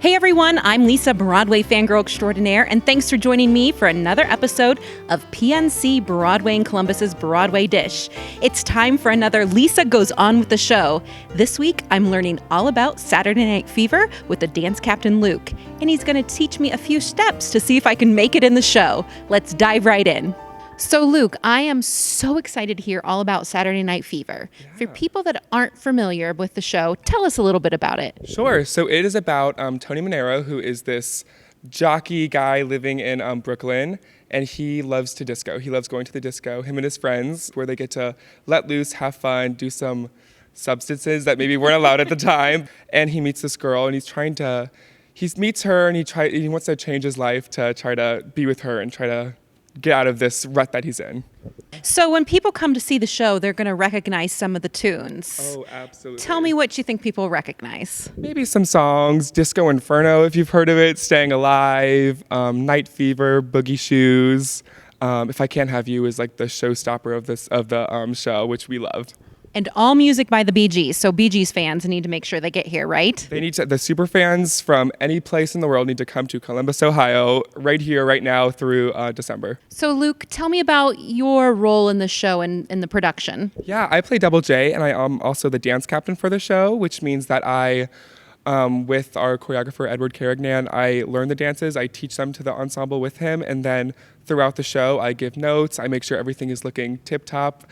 Hey everyone, I'm Lisa, Broadway fangirl extraordinaire, and thanks for joining me for another episode of PNC Broadway in Columbus's Broadway Dish. It's time for another Lisa Goes On with the Show. This week, I'm learning all about Saturday Night Fever with the dance captain Luke, and he's going to teach me a few steps to see if I can make it in the show. Let's dive right in. So Luke, I am so excited to hear all about Saturday Night Fever. Yeah. For people that aren't familiar with the show, tell us a little bit about it. Sure. So it is about Tony Manero, who is this jockey guy living in Brooklyn, and he loves to disco. He loves going to the disco, him and his friends, where they get to let loose, have fun, do some substances that maybe weren't allowed at the time. And he meets this girl, and he meets her, and he wants to change his life to try to be with her and try to get out of this rut that he's in. So when people come to see the show, they're going to recognize some of the tunes. Oh, absolutely. Tell me what you think people recognize. Maybe some songs, Disco Inferno, if you've heard of it, Staying Alive, Night Fever, Boogie Shoes. If I Can't Have You is like the showstopper of the show, which we love. And all music by the Bee Gees. So Bee Gees fans need to make sure they get here, right? The super fans from any place in the world need to come to Columbus, Ohio, right here, right now through December. So Luke, tell me about your role in the show and in the production. Yeah, I play Double J, and I am also the dance captain for the show, which means that I, with our choreographer, Edward Carignan, I learn the dances, I teach them to the ensemble with him, and then throughout the show, I give notes, I make sure everything is looking tip-top,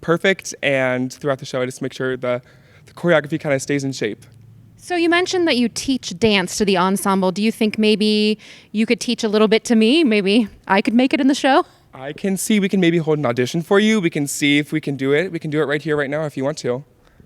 perfect, and throughout the show I just make sure the choreography kind of stays in shape. So you mentioned that you teach dance to the ensemble. Do you think maybe you could teach a little bit to me? Maybe I could make it in the show? I can see we can maybe hold an audition for you. We can see if we can do it. We can do it right here, right now if you want to.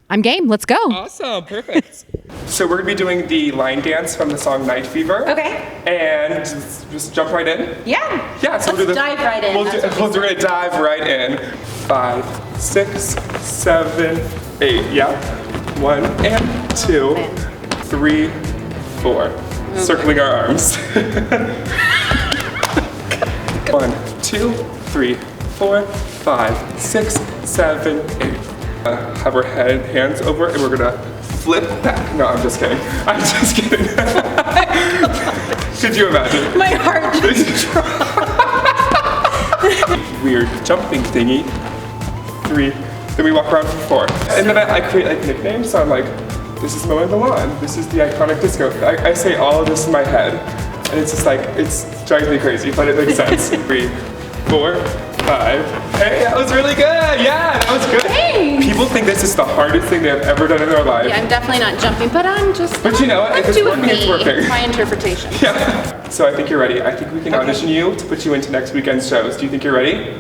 I'm game. Let's go. Awesome. Perfect. So we're going to be doing the line dance from the song Night Fever. Okay. And just jump right in? Yeah. Yeah. So Let's dive right in. We're going to dive right in. 5, 6, 7, 8. Yeah. 1 and 2, 3, 4. Okay. Circling our arms. 1, 2, 3, 4, 5, 6, 7, 8. Have our hands over, and we're gonna flip back. No, I'm just kidding. I'm just kidding. Could you imagine? My heart just Weird jumping thingy. 3. Then we walk around for 4. And then I create like nicknames. So I'm like, this is Moen Milan. This is the iconic disco. I say all of this in my head, and it's just like it drives me crazy, but it makes sense. 3, 4, 5. Hey, that was really good. Yeah, that was good. Thanks. People think this is the hardest thing they've ever done in their life. Yeah, I'm definitely not jumping, but I'm just. But you know what? If it's working, it's working. My interpretation. Yeah. So I think you're ready. I think we can audition you to put you into next weekend's shows. Do you think you're ready?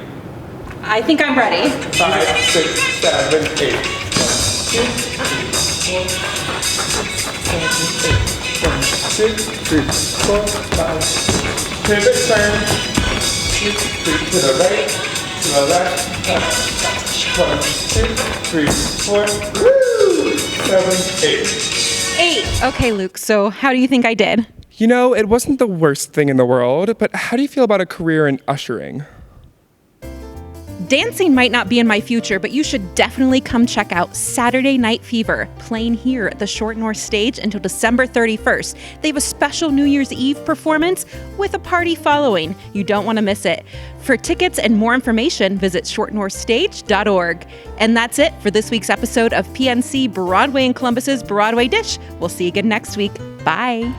I think I'm ready. 5, 6, 7, 8. 1, 2, 3, 4, 6, 7, 8. 1, 2, 3, 4, 5. Pivot turn. 2, 3, to the right, to the left, 1, 2, 3, 4, woo! 7, 8. 8. Okay, Luke, so how do you think I did? You know, it wasn't the worst thing in the world, but how do you feel about a career in ushering? Dancing might not be in my future, but you should definitely come check out Saturday Night Fever, playing here at the Short North Stage until December 31st. They have a special New Year's Eve performance with a party following. You don't want to miss it. For tickets and more information, visit shortnorthstage.org. And that's it for this week's episode of PNC Broadway in Columbus's Broadway Dish. We'll see you again next week. Bye.